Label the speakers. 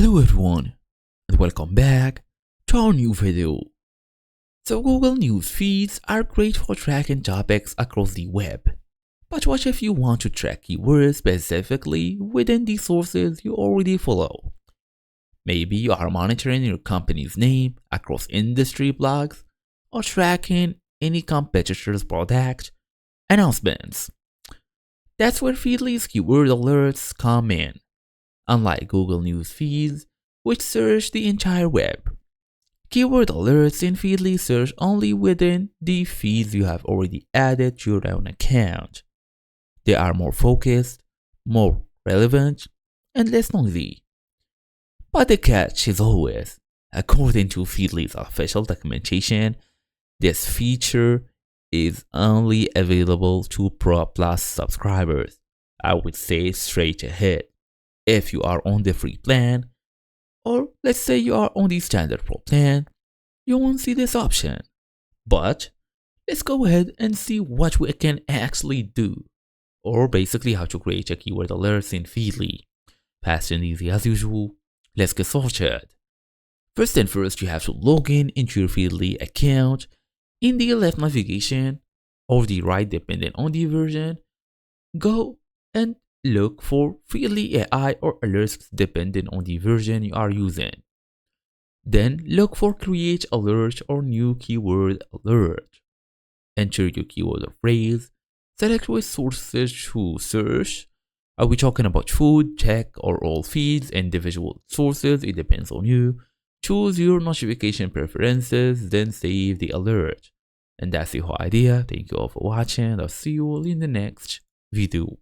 Speaker 1: Hello everyone, and welcome back to our new video. So Google News feeds are great for tracking topics across the web. But what if you want to track keywords specifically within the sources you already follow? Maybe you are monitoring your company's name across industry blogs or tracking any competitor's product announcements. That's where Feedly's keyword alerts come in. Unlike Google News feeds, which search the entire web, keyword alerts in Feedly search only within the feeds you have already added to your own account. They are more focused, more relevant, and less noisy. But the catch is always, according to Feedly's official documentation, this feature is only available to Pro Plus subscribers. I would say straight ahead. If you are on the free plan, or let's say you are on the standard Pro plan, you won't see this option. But let's go ahead and see what we can actually do, or basically how to create a keyword alerts in Feedly. Fast and easy as usual. Let's get started. First and first, you have to log in into your Feedly account. In the left navigation, or the right depending on the version, go and look for Feedly AI or alerts depending on the version you are using. Then look for create alert or new keyword alert. Enter your keyword or phrase. Select which sources to search. Are we talking about food, tech, or all feeds, individual sources? It depends on you. Choose your notification preferences, then save the alert. And that's the whole idea. Thank you all for watching. I'll see you all in the next video.